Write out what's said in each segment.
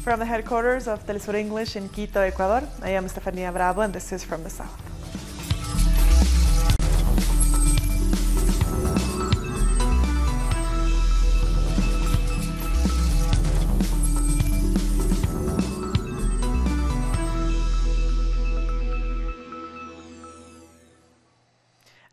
From the headquarters of Telesur English in Quito, Ecuador, I am Estefania Bravo, and this is From the South.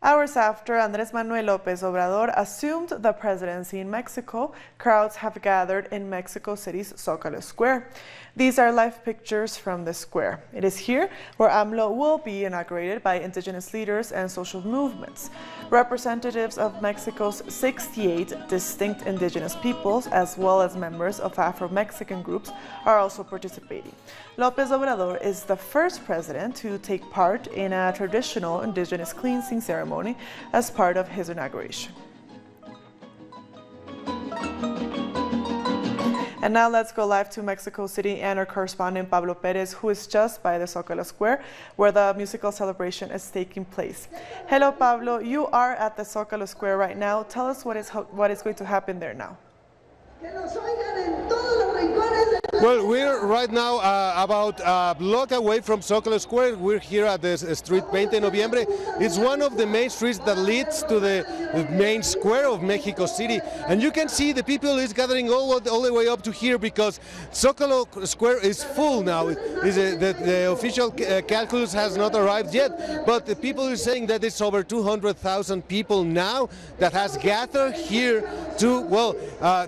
Hours after Andrés Manuel López Obrador assumed the presidency in Mexico, crowds have gathered in Mexico City's Zócalo Square. These are live pictures from the square. It is here where AMLO will be inaugurated by indigenous leaders and social movements. Representatives of Mexico's 68 distinct indigenous peoples, as well as members of Afro-Mexican groups, are also participating. López Obrador is the first president to take part in a traditional indigenous cleansing ceremony as part of his inauguration. And now let's go live to Mexico City and our correspondent Pablo Perez, who is just by the Zócalo Square, where the musical celebration is taking place. Hello, Pablo. You are at the Zócalo Square right now. Tell us what is going to happen there now. Well, we're right now about a block away from Zócalo Square. We're here at the street 20 de Noviembre. It's one of the main streets that leads to the main square of Mexico City. And you can see the people is gathering all the way up to here because Zócalo Square is full now. The official calculus has not arrived yet, but the people are saying that it's over 200,000 people now that has gathered here to, well,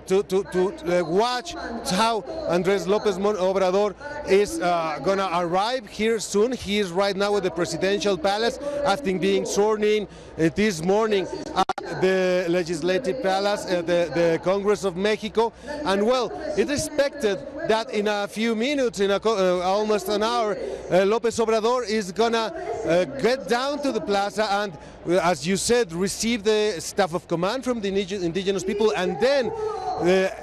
to watch how Andrés López Obrador is going to arrive here soon. He is right now at the presidential palace after being sworn in this morning at the legislative palace, the Congress of Mexico. And well, it's expected that in a few minutes, in almost an hour, López Obrador is going to get down to the plaza and, as you said, receive the staff of command from the indigenous people and then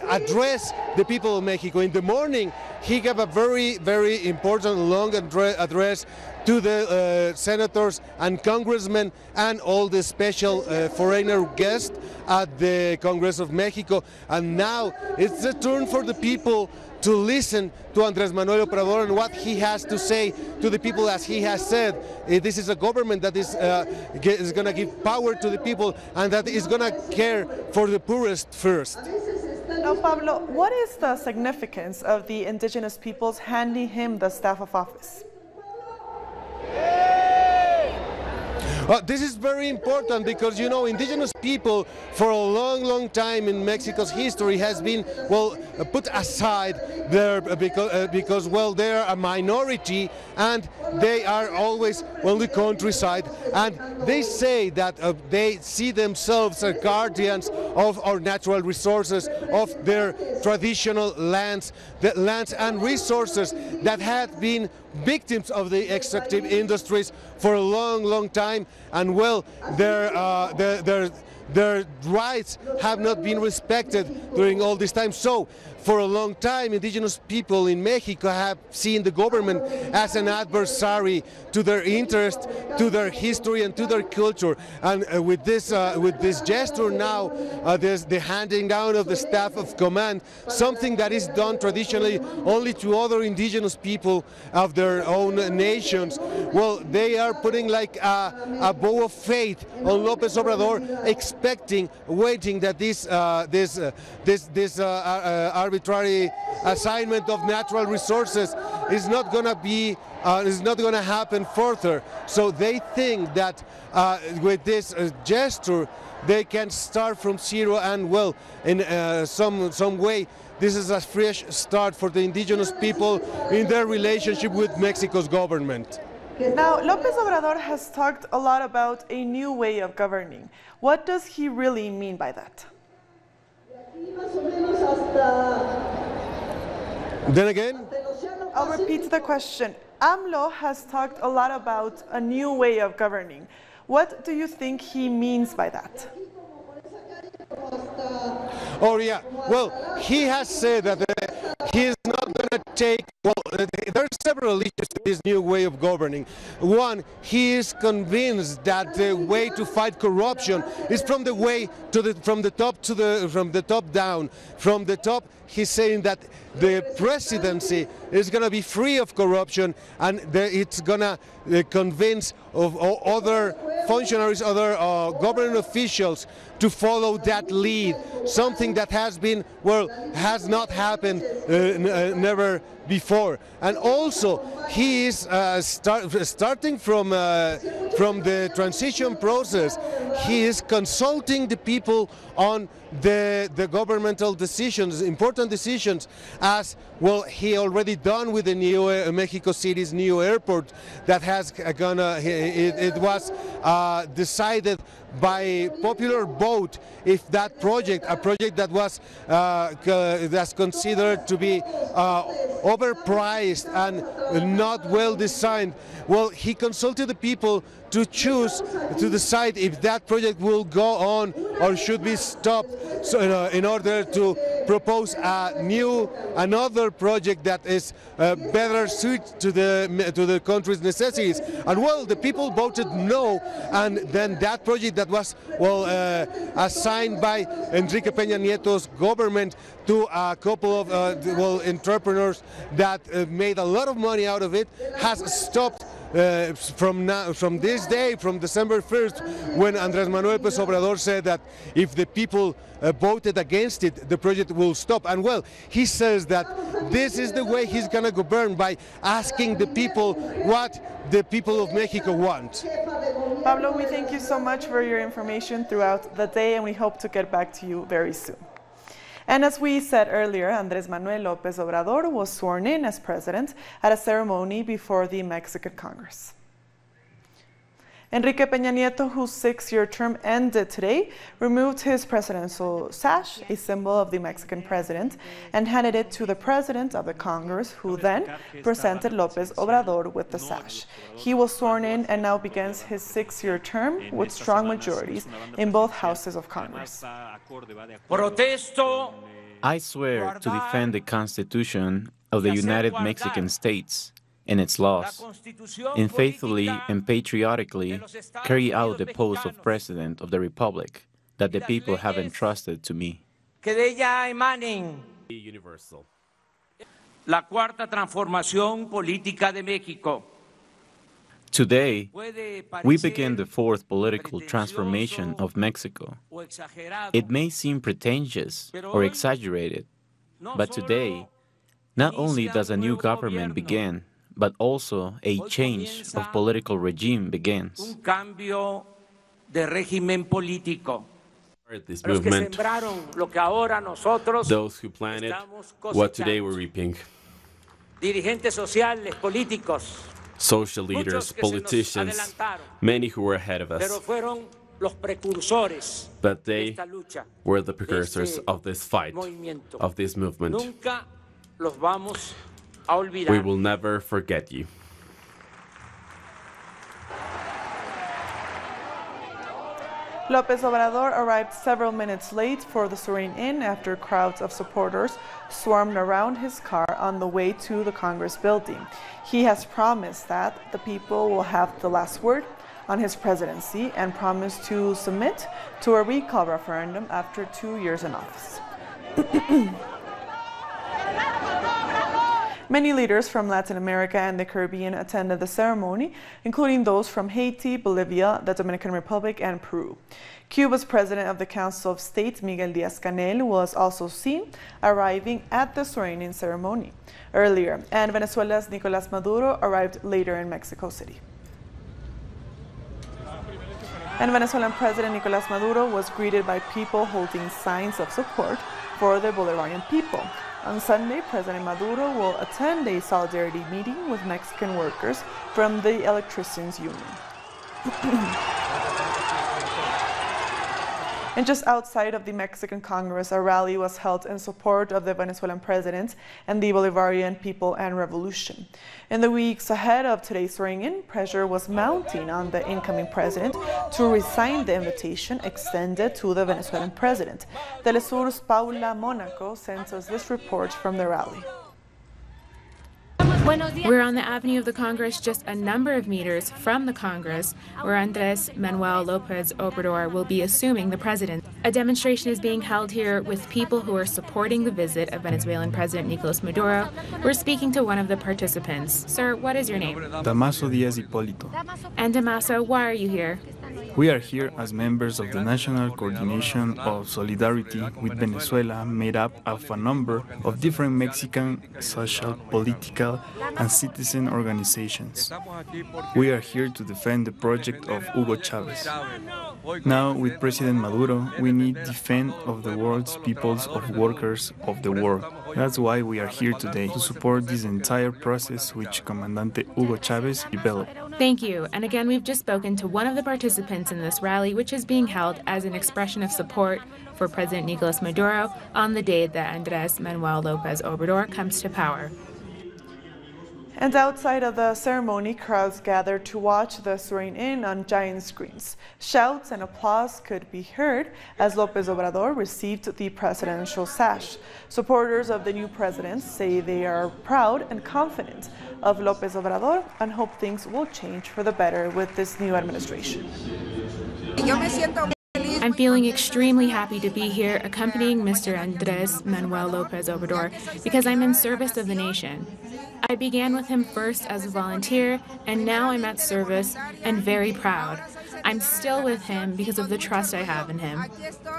address the people of Mexico. In the morning, he gave a very, very important long address to the senators and congressmen and all the special foreigner guests at the Congress of Mexico. And now it's the turn for the people to listen to Andrés Manuel Obrador and what he has to say to the people. As he has said, this is a government that is going to give power to the people and that is going to care for the poorest first. Now, Pablo, what is the significance of the indigenous peoples handing him the staff of office? This is very important because, you know, indigenous people for a long, long time in Mexico's history has been, well, put aside there because well, they are a minority and they are always on the countryside, and they say that they see themselves as guardians of our natural resources, of their traditional lands, the lands and resources that had been victims of the extractive industries for a long, long time, and well, their rights have not been respected during all this time. So, for a long time, indigenous people in Mexico have seen the government as an adversary to their interest, to their history, and to their culture. And with this gesture now, there's the handing down of the staff of command, something that is done traditionally only to other indigenous people of their own nations. Well, they are putting like a bow of faith on López Obrador, expecting, waiting that this arbitrary assignment of natural resources is not going to be is not going to happen further. So they think that with this gesture they can start from zero, and well, in some way this is a fresh start for the indigenous people in their relationship with Mexico's government. Now, López Obrador has talked a lot about a new way of governing. What does he really mean by that? Then again? I'll repeat the question. AMLO has talked a lot about a new way of governing. What do you think he means by that? Oh yeah, well, he has said that he is not going to take, well, there are several issues to this new way of governing. One, he is convinced that the way to fight corruption is from the top down. From the top, he's saying that the presidency is going to be free of corruption, and it's going to convince of other functionaries, other government officials to follow that lead, something that has not happened never before. And also, he is starting from the transition process. He is consulting the people on the governmental decisions, important decisions, as well he already done with the new Mexico City's new airport that has it was decided by popular vote if that project, a project that was that's considered to be overpriced and not well designed, well, he consulted the people to choose, to decide if that project will go on or should be stopped, so, in order to propose another project that is better suited to the country's necessities. And well, the people voted no, and then that project that was assigned by Enrique Peña Nieto's government to a couple of entrepreneurs that made a lot of money out of it has stopped. From this day, from December 1st, when Andrés Manuel López Obrador said that if the people voted against it, the project will stop. And well, he says that this is the way he's going to govern, by asking the people what the people of Mexico want. Pablo, we thank you so much for your information throughout the day, and we hope to get back to you very soon. And as we said earlier, Andrés Manuel López Obrador was sworn in as president at a ceremony before the Mexican Congress. Enrique Peña Nieto, whose 6-year term ended today, removed his presidential sash, a symbol of the Mexican president, and handed it to the president of the Congress, who then presented López Obrador with the sash. He was sworn in and now begins his 6-year term with strong majorities in both houses of Congress. I swear to defend the Constitution of the United Mexican States and its laws, and faithfully and patriotically carry out the post of President of the Republic that the people have entrusted to me. Universal. La cuarta transformación política de México. Today, we begin the fourth political transformation of Mexico. It may seem pretentious or exaggerated, but today, not only does a new government begin, but also a change of political regime begins. This movement, those who planted what today we're reaping. Social leaders, politicians, many who were ahead of us. But they were the precursors of this fight, of this movement. We will never forget you. López Obrador arrived several minutes late for the swearing-in after crowds of supporters swarmed around his car on the way to the Congress building. He has promised that the people will have the last word on his presidency and promised to submit to a recall referendum after 2 years in office. Many leaders from Latin America and the Caribbean attended the ceremony, including those from Haiti, Bolivia, the Dominican Republic, and Peru. Cuba's president of the Council of State, Miguel Díaz-Canel, was also seen arriving at the swearing-in ceremony earlier, and Venezuela's Nicolás Maduro arrived later in Mexico City. And Venezuelan President Nicolás Maduro was greeted by people holding signs of support for the Bolivarian people. On Sunday, President Maduro will attend a solidarity meeting with Mexican workers from the Electricians Union. And just outside of the Mexican Congress, a rally was held in support of the Venezuelan president and the Bolivarian people and revolution. In the weeks ahead of today's swearing-in, pressure was mounting on the incoming president to resign the invitation extended to the Venezuelan president. Telesur's Paula Monaco sends us this report from the rally. We're on the Avenue of the Congress, just a number of meters from the Congress, where Andrés Manuel López Obrador will be assuming the presidency. A demonstration is being held here with people who are supporting the visit of Venezuelan President Nicolás Maduro. We're speaking to one of the participants. Sir, what is your name? Damaso Díaz Hipólito. And Damaso, why are you here? We are here as members of the National Coordination of Solidarity with Venezuela, made up of a number of different Mexican social, political, and citizen organizations. We are here to defend the project of Hugo Chávez. Now, with President Maduro, we need defense of the world's peoples, of workers of the world. That's why we are here today, to support this entire process which Comandante Hugo Chávez developed. Thank you. And again, we've just spoken to one of the participants in this rally, which is being held as an expression of support for President Nicolás Maduro on the day that Andrés Manuel López Obrador comes to power. And outside of the ceremony, crowds gathered to watch the swearing-in on giant screens. Shouts and applause could be heard as López Obrador received the presidential sash. Supporters of the new president say they are proud and confident of López Obrador and hope things will change for the better with this new administration. I'm feeling extremely happy to be here accompanying Mr. Andrés Manuel López Obrador because I'm in service of the nation. I began with him first as a volunteer, and now I'm at service and very proud. I'm still with him because of the trust I have in him.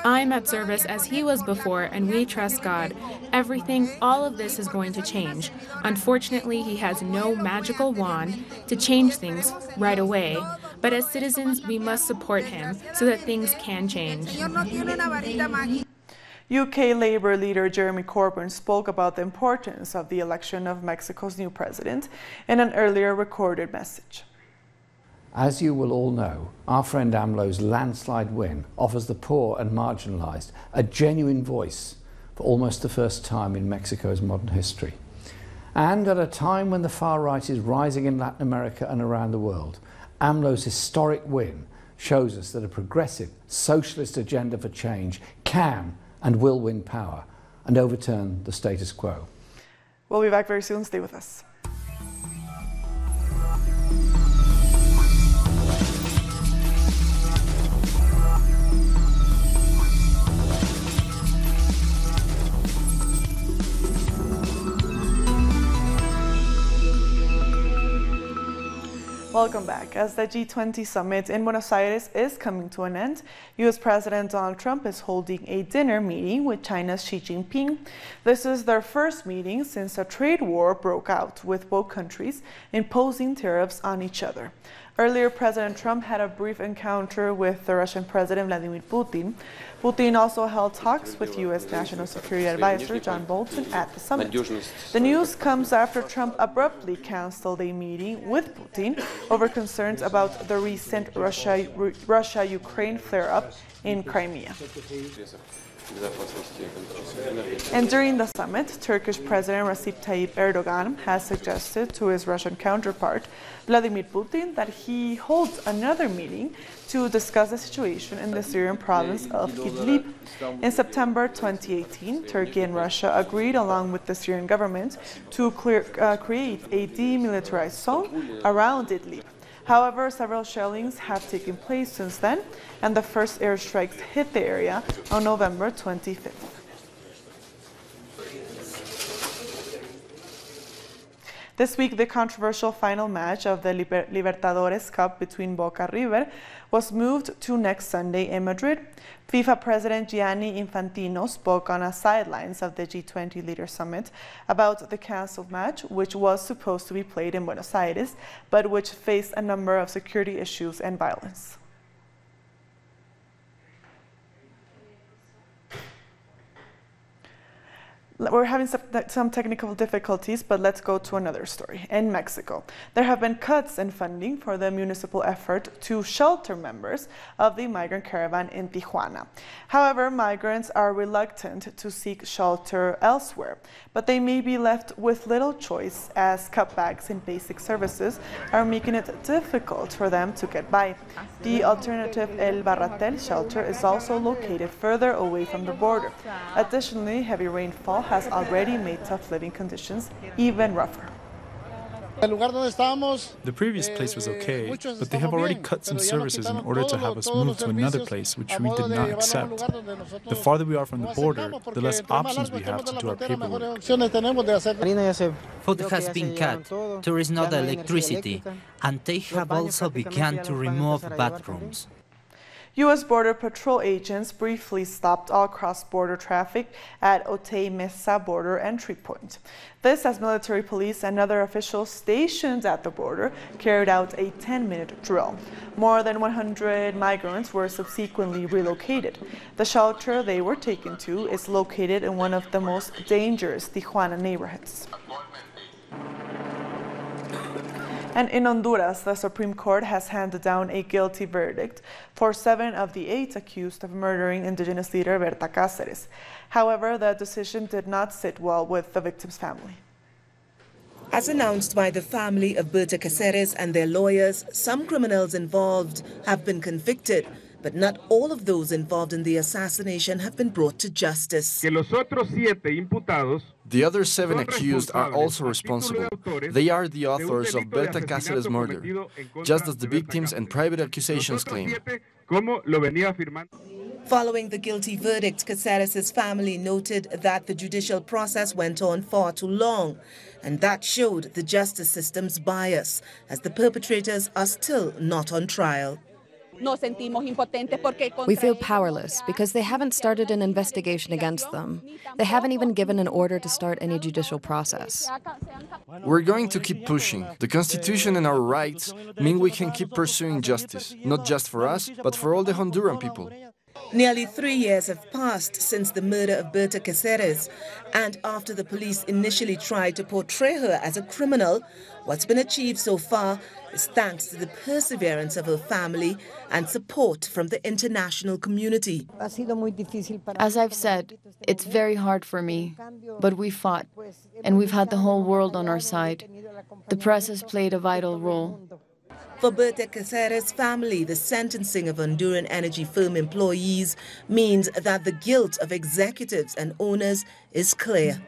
I'm at service as he was before, and we trust God. Everything, all of this is going to change. Unfortunately, he has no magical wand to change things right away, but as citizens, we must support him so that things can change. UK Labour leader Jeremy Corbyn spoke about the importance of the election of Mexico's new president in an earlier recorded message. As you will all know, our friend AMLO's landslide win offers the poor and marginalised a genuine voice for almost the first time in Mexico's modern history. And at a time when the far right is rising in Latin America and around the world, AMLO's historic win shows us that a progressive socialist agenda for change can and will win power and overturn the status quo. We'll be back very soon. Stay with us. Welcome back. As the G20 summit in Buenos Aires is coming to an end, U.S. President Donald Trump is holding a dinner meeting with China's Xi Jinping. This is their first meeting since a trade war broke out, with both countries imposing tariffs on each other. Earlier, President Trump had a brief encounter with the Russian President Vladimir Putin. Putin also held talks with U.S. National Security Advisor John Bolton at the summit. The news comes after Trump abruptly canceled a meeting with Putin over concerns about the recent Russia-Ukraine flare-up in Crimea. And during the summit, Turkish President Recep Tayyip Erdogan has suggested to his Russian counterpart, Vladimir Putin, that he holds another meeting to discuss the situation in the Syrian province of Idlib. In September 2018, Turkey and Russia agreed, along with the Syrian government, to create a demilitarized zone around Idlib. However, several shellings have taken place since then, and the first airstrikes hit the area on November 25th. This week, the controversial final match of the Libertadores Cup between Boca and River was moved to next Sunday in Madrid. FIFA President Gianni Infantino spoke on the sidelines of the G20 Leader Summit about the cancelled match, which was supposed to be played in Buenos Aires, but which faced a number of security issues and violence. We're having some technical difficulties, but let's go to another story. In Mexico, there have been cuts in funding for the municipal effort to shelter members of the migrant caravan in Tijuana. However, migrants are reluctant to seek shelter elsewhere, but they may be left with little choice as cutbacks in basic services are making it difficult for them to get by. The alternative El Barratel shelter is also located further away from the border. Additionally, heavy rainfall has already made tough living conditions even rougher. The previous place was okay, but they have already cut some services in order to have us move to another place, which we did not accept. The farther we are from the border, the less options we have to do our paperwork. Food has been cut, there is no electricity, and they have also begun to remove bathrooms. U.S. Border Patrol agents briefly stopped all cross-border traffic at Otay Mesa border entry point. This as military police and other officials stationed at the border carried out a 10-minute drill. More than 100 migrants were subsequently relocated. The shelter they were taken to is located in one of the most dangerous Tijuana neighborhoods. And in Honduras, the Supreme Court has handed down a guilty verdict for 7 of the 8 accused of murdering Indigenous leader Berta Caceres. However, the decision did not sit well with the victim's family. As announced by the family of Berta Caceres and their lawyers, some criminals involved have been convicted, but not all of those involved in the assassination have been brought to justice. The other 7 accused are also responsible. They are the authors of Berta Caceres' murder, just as the victims and private accusations claim. Following the guilty verdict, Caceres' family noted that the judicial process went on far too long, and that showed the justice system's bias, as the perpetrators are still not on trial. We feel powerless because they haven't started an investigation against them. They haven't even given an order to start any judicial process. We're going to keep pushing. The Constitution and our rights mean we can keep pursuing justice, not just for us, but for all the Honduran people. Nearly 3 years have passed since the murder of Berta Caceres, and after the police initially tried to portray her as a criminal, what's been achieved so far is thanks to the perseverance of her family and support from the international community. As I've said, it's very hard for me, but we fought, and we've had the whole world on our side. The press has played a vital role. For Berta Caceres' family, the sentencing of Honduran energy firm employees means that the guilt of executives and owners is clear.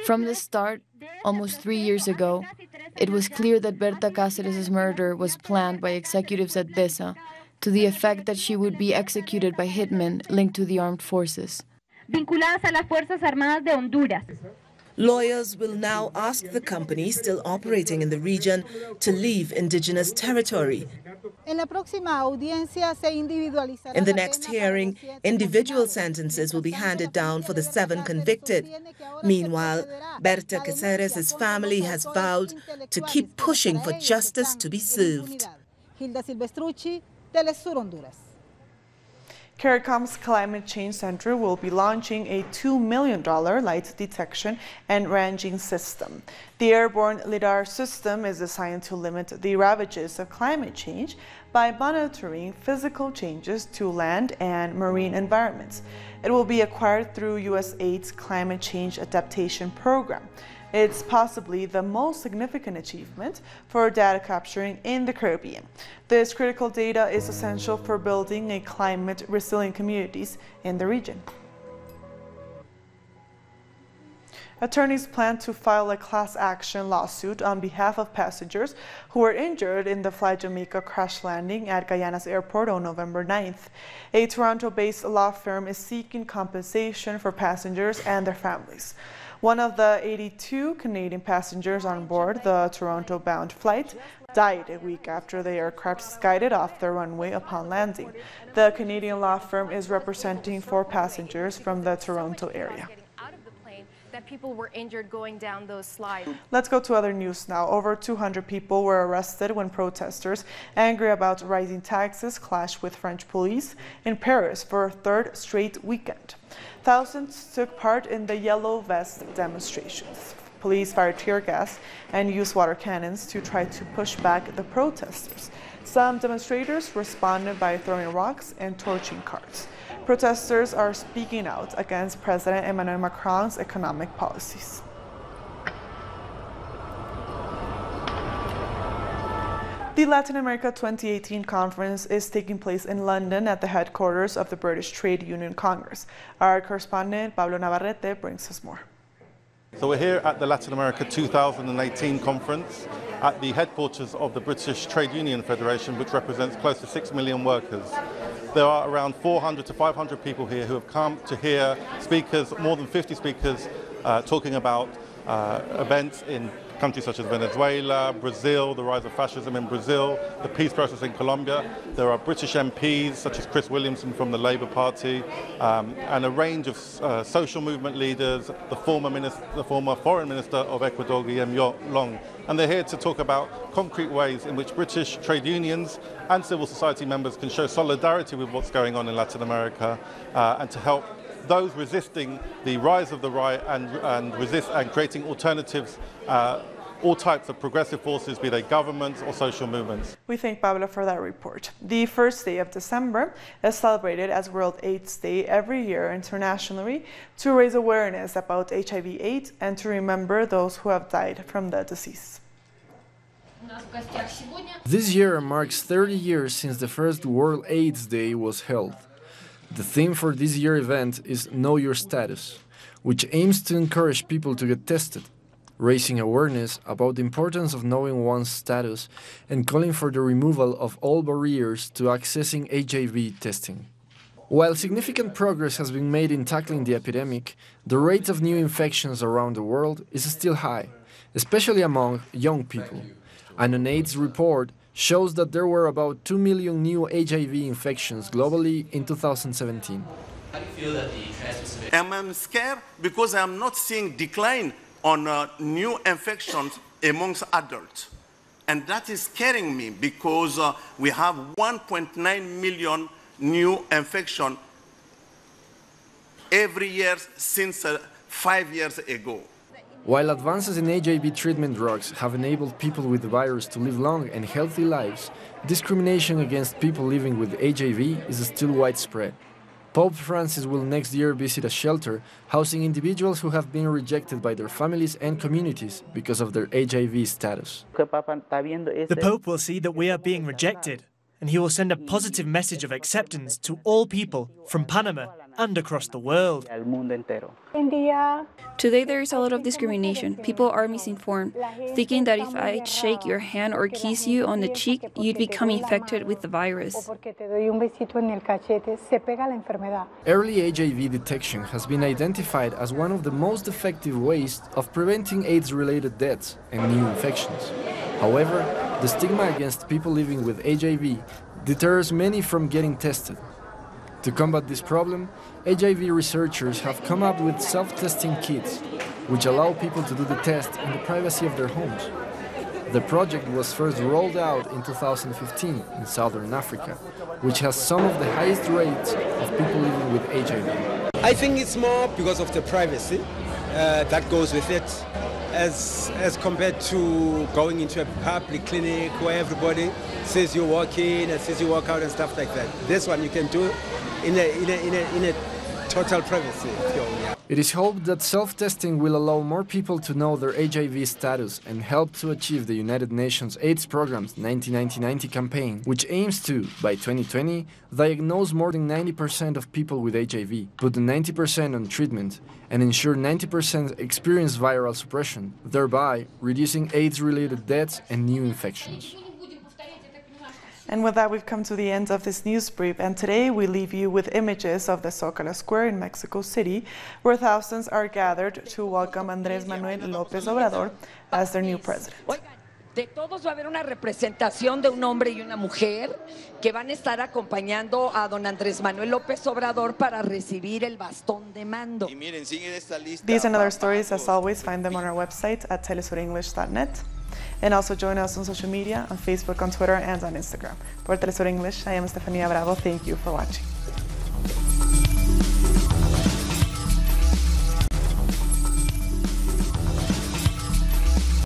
From the start, almost 3 years ago, it was clear that Berta Caceres' murder was planned by executives at DESA to the effect that she would be executed by hitmen linked to the armed forces. Lawyers will now ask the company still operating in the region to leave indigenous territory. In the next hearing, individual sentences will be handed down for the 7 convicted. Meanwhile, Berta Caceres' family has vowed to keep pushing for justice to be served. CARICOM's Climate Change Center will be launching a $2 million light detection and ranging system. The airborne LIDAR system is designed to limit the ravages of climate change by monitoring physical changes to land and marine environments. It will be acquired through USAID's Climate Change Adaptation Program. It's possibly the most significant achievement for data capturing in the Caribbean. This critical data is essential for building a climate-resilient communities in the region. Attorneys plan to file a class action lawsuit on behalf of passengers who were injured in the Fly Jamaica crash landing at Guyana's airport on November 9th. A Toronto-based law firm is seeking compensation for passengers and their families. One of the 82 Canadian passengers on board the Toronto-bound flight died a week after the aircraft skidded off the runway upon landing. The Canadian law firm is representing 4 passengers from the Toronto area. That people were injured going down those slides. Let's go to other news now. Over 200 people were arrested when protesters, angry about rising taxes, clashed with French police in Paris for a 3rd straight weekend. Thousands took part in the Yellow Vest demonstrations. Police fired tear gas and used water cannons to try to push back the protesters. Some demonstrators responded by throwing rocks and torching cars. Protesters are speaking out against President Emmanuel Macron's economic policies. The Latin America 2018 conference is taking place in London at the headquarters of the British Trade Union Congress. Our correspondent Pablo Navarrete brings us more. So we're here at the Latin America 2018 conference at the headquarters of the British Trade Union Federation, which represents close to 6 million workers. There are around 400 to 500 people here who have come to hear speakers, more than 50 speakers, talking about events in countries such as Venezuela, Brazil, the rise of fascism in Brazil, the peace process in Colombia. There are British MPs such as Chris Williamson from the Labour Party, and a range of social movement leaders, the former Foreign Minister of Ecuador, Guillermo Long. And they're here to talk about concrete ways in which British trade unions and civil society members can show solidarity with what's going on in Latin America, and to help those resisting the rise of the right and creating alternatives, all types of progressive forces, be they governments or social movements. We thank Pablo for that report. The first day of December is celebrated as World AIDS Day every year internationally to raise awareness about HIV/AIDS and to remember those who have died from the disease. This year marks 30 years since the first World AIDS Day was held. The theme for this year's event is Know Your Status, which aims to encourage people to get tested, raising awareness about the importance of knowing one's status and calling for the removal of all barriers to accessing HIV testing. While significant progress has been made in tackling the epidemic, the rate of new infections around the world is still high, especially among young people. An AIDS report shows that there were about 2 million new HIV infections globally in 2017. How do you feel that the transmissibility? I'm scared because I'm not seeing decline on new infections amongst adults. And that is scaring me because we have 1.9 million new infections every year since 5 years ago. While advances in HIV treatment drugs have enabled people with the virus to live long and healthy lives, discrimination against people living with HIV is still widespread. Pope Francis will next year visit a shelter housing individuals who have been rejected by their families and communities because of their HIV status. The Pope will see that we are being rejected, and he will send a positive message of acceptance to all people from Panama and across the world. Today there is a lot of discrimination. People are misinformed, thinking that if I shake your hand or kiss you on the cheek, you'd become infected with the virus. Early HIV detection has been identified as one of the most effective ways of preventing AIDS-related deaths and new infections. However, the stigma against people living with HIV deters many from getting tested. To combat this problem, HIV researchers have come up with self-testing kits, which allow people to do the test in the privacy of their homes. The project was first rolled out in 2015 in Southern Africa, which has some of the highest rates of people living with HIV. I think it's more because of the privacy that goes with it, as compared to going into a public clinic where everybody says you walk in and says you walk out and stuff like that. This one you can do in a total privacy. It is hoped that self-testing will allow more people to know their HIV status and help to achieve the United Nations AIDS Program's 1990 campaign, which aims to, by 2020, diagnose more than 90% of people with HIV, put the 90% on treatment, and ensure 90% experience viral suppression, thereby reducing AIDS-related deaths and new infections. And with that, we've come to the end of this news brief, and today we leave you with images of the Zócalo Square in Mexico City, where thousands are gathered to welcome Andrés Manuel López Obrador as their new president. De todos va a haber una representación de un hombre y una mujer que van a estar acompañando a don Andrés Manuel López Obrador para recibir el bastón de mando. These and other stories, as always, find them on our website at telesurenglish.net. And also join us on social media, on Facebook, on Twitter, and on Instagram. For Telesur English, I am Estefania Bravo. Thank you for watching.